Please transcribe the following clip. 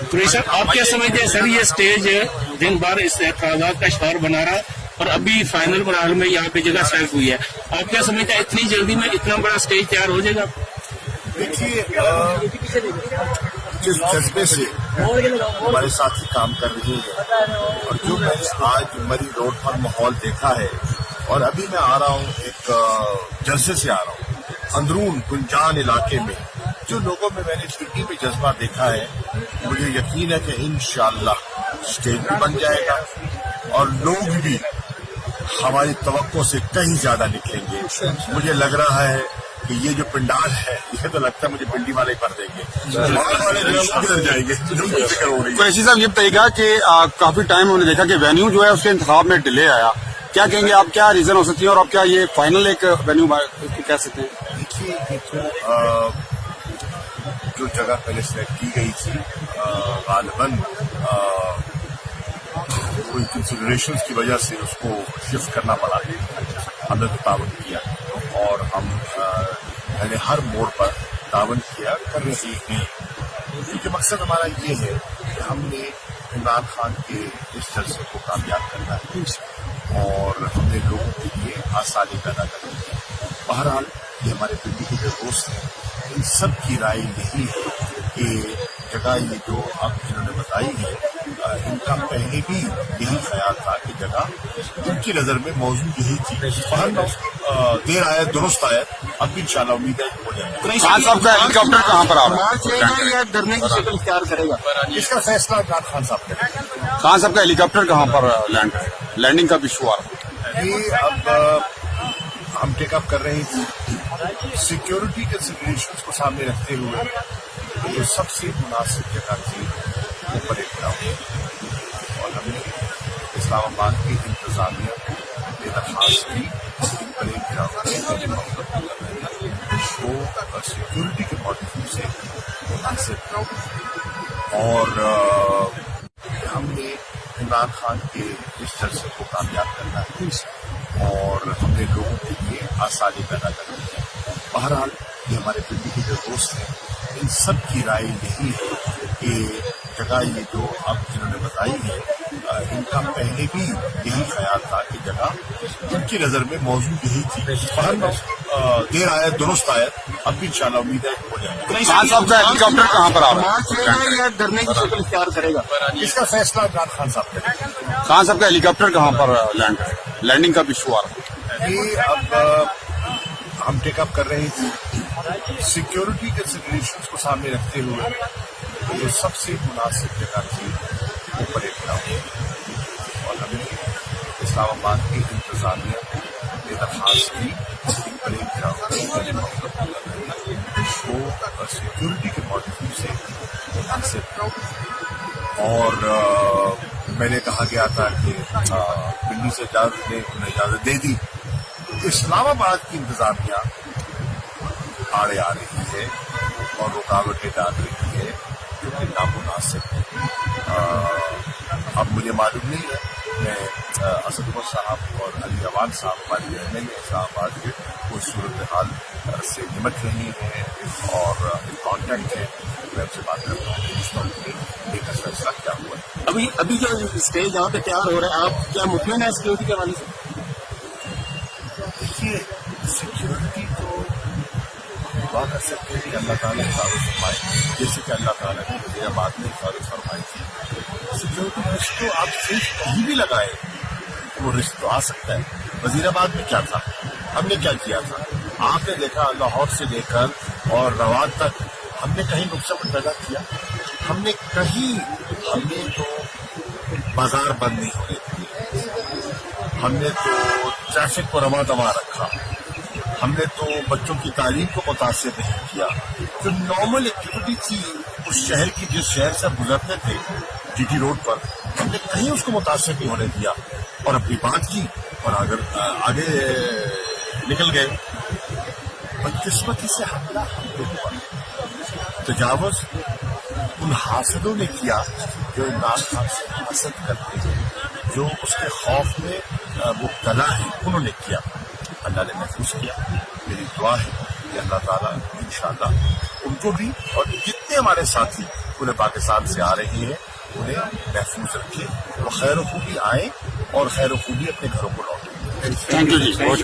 قریشی صاحب آپ کیا سمجھتے ہیں سر یہ اسٹیج دن بھر اس اعتراضات کا شکار بنا رہا اور ابھی فائنل مراحل میں یہاں پہ جگہ سلیکٹ ہوئی ہے، آپ کیا سمجھتے ہیں اتنی جلدی میں اتنا بڑا اسٹیج تیار ہو جائے گا؟ دیکھیے جس جذبے سے ہمارے ساتھی کام کر رہے ہیں اور جو میں نے آج مری روڈ پر ماحول دیکھا ہے، اور ابھی میں آ رہا ہوں ایک جلسے سے آ رہا ہوں اندرون گنجان علاقے میں، جو لوگوں میں نے پنڈی میں جذبہ دیکھا ہے، مجھے یقین ہے کہ انشاءاللہ اسٹیج بھی بن جائے گا اور لوگ بھی ہماری توقع سے کہیں زیادہ نکلیں گے۔ مجھے لگ رہا ہے کہ یہ جو پنڈال ہے یہ تو لگتا ہے مجھے پنڈی والے بھر دیں گے، گزر جائیں گے۔ فکر ہو رہی ہے قریشی صاحب یہ بتائیے گا کہ کافی ٹائم ہم نے دیکھا کہ وینیو جو ہے اس کے انتخاب میں ڈیلے آیا، کیا کہیں گے آپ، کیا ریزن ہو سکتی ہے اور آپ کیا یہ فائنل ایک وینیو کہہ سکتے ہیں؟ دیکھیے جو جگہ پہلے سلیکٹ کی گئی تھی غالباً کوئی کنسیڈریشنز کی وجہ سے اس کو شفٹ کرنا پڑا، ہم نے تو تعاون کیا اور ہم نے ہر موڑ پر تعاون کیا کر رہے ہیں، کیونکہ مقصد ہمارا یہ ہے کہ ہم نے عمران خان کے اس جلسے کو کامیاب کرنا ہے اور ہم نے لوگوں کے لیے آسانی پیدا کرنی ہے۔ بہرحال یہ ہمارے پنڈی کے جو دوست ہیں ان سب کی رائے یہی ہے کہ جگہ یہ جو اب انہوں نے بتائی ہے، ان کا پہلے بھی یہی خیال تھا کہ جگہ ان کی نظر میں موضوع یہی تھی۔ بہرحال دیر آئے درست آئے، اب بھی انشاءاللہ امید ہے ہو جائے گا۔ خان صاحب کا ہیلی کاپٹر کہاں پر آ رہا ہے؟ یا دھرنے کی شکل اختیار کرے گا؟ اس کا فیصلہ عمران خان صاحب کریں گے۔ خان صاحب کا ہیلی کاپٹر کہاں پر لینڈنگ کا بھی ایشو آ رہا ہے؟ یہ اب ہم ٹیک اپ کر رہے تھے، سیکیورٹی کنسیڈریشنز کو سامنے رکھتے ہوئے جو سب سے مناسب جگہ تھی وہ پریڈ گراؤنڈ، اور ہم نے اسلام آباد کی انتظامیہ یہ درخواست کی کہ پریڈ گراؤنڈ وہ سیکیورٹی کے پوائنٹ آف ویو سے مناسب اور ہم نے عمران خان کے اس جلسے کو کامیاب کرنا ہے اور ہم نے لوگوں کے لیے آسانی پیدا کرنی ہے۔ بہرحال یہ ہمارے پنڈی کے جو دوست ہیں ان سب کی رائے یہی ہے کہ جگہ یہ جو اب انہوں نے بتائی ہے، ان کا پہلے بھی یہی خیال تھا کہ جگہ ان کی نظر میں موضوع یہی تھی۔ بہرحال دیر آئے درست آئے، اب بھی انشاءاللہ امید ہے ہو جائے گا۔ خان صاحب کا ہیلی کاپٹر کہاں پر آ رہا ہے؟ یا دھرنے کی شکل اختیار کرے گا؟ اس کا فیصلہ عمران خان صاحب کریں گے۔ خان صاحب کا ہیلی کاپٹر کہاں پر لینڈنگ کا بھی ایشو آ رہا ہے؟ یہ اب ہم ٹیک اپ کر رہے تھے، سیکیورٹی کنسیڈریشنز کو سامنے رکھتے ہوئے جو سب سے مناسب جگہ تھی وہ پریڈ گراؤنڈ، اور ہم نے اسلام آباد کی انتظامیہ یہ درخواست کی کہ پریڈ گراؤنڈ وہ سیکیورٹی کے پوائنٹ آف ویو سے مناسب، اور میں نے کہا گیا تھا کہ پنڈی سے اجازت نے انہیں اجازت دے دی، اسلام آباد کی انتظامیہ آڑے آ رہی ہے اور رکاوٹیں ڈال رہی ہے جو کہ نامناسب ہے۔ اب مجھے معلوم نہیں ہے، میں اسد عمر صاحب اور علی عوان صاحب ہماری ایم ایل اے اسلام آباد کے وہ صورتحال سے نمٹ رہی ہیں اور کانٹیکٹ ہے، میں آپ سے بات کرتا ہوں اس وقت ایک فیصلہ کیا ہوا ہے۔ ابھی جو اسٹیج یہاں پہ تیار ہو رہا ہے، آپ کیا مطمئن ہیں سیکورٹی کے حوالے سے؟ دیکھیے سیکورٹی تو دعا کر سکتے ہیں کہ اللہ تعالیٰ حفاظت فرمائے، جیسے کہ اللہ تعالیٰ نے وزیر آباد میں حفاظت فرمائی تھی۔ سیکورٹی رسک تو آپ صرف کہیں بھی لگائے وہ رسک تو آ سکتا ہے۔ وزیر آباد میں کیا تھا، ہم نے کیا کیا تھا، آپ نے دیکھا لاہور سے لے کر اور روان تک ہم نے کہیں نقصہ پیدا کیا، ہم نے تو بازار بند نہیں ہونے دیے، ہم نے تو ٹریفک کو رواں دواں رکھا، ہم نے تو بچوں کی تعلیم کو متاثر نہیں کیا۔ جو نارمل ایکٹیویٹی تھی اس شہر کی، جس شہر سے ہم گزرتے تھے جی ٹی روڈ پر، ہم نے کہیں اس کو متاثر نہیں ہونے دیا اور اپنی بات کی اور آگے نکل گئے۔ بدقسمتی سے حملہ ہم لوگوں پر تجاوز ان حاسدوں نے کیا جو عمران خان سے حسد کرتے ہیں، جو اس کے خوف میں مبتلا ہیں، انہوں نے کیا۔ اللہ نے محفوظ کیا۔ میری دعا ہے کہ اللہ تعالیٰ انشاءاللہ ان کو بھی اور جتنے ہمارے ساتھی پورے پاکستان سے آ رہی ہیں انہیں محفوظ رکھیں، وہ خیر و خوبی آئیں اور خیر و خوبی اپنے گھروں کو لوٹیں. Thank you G.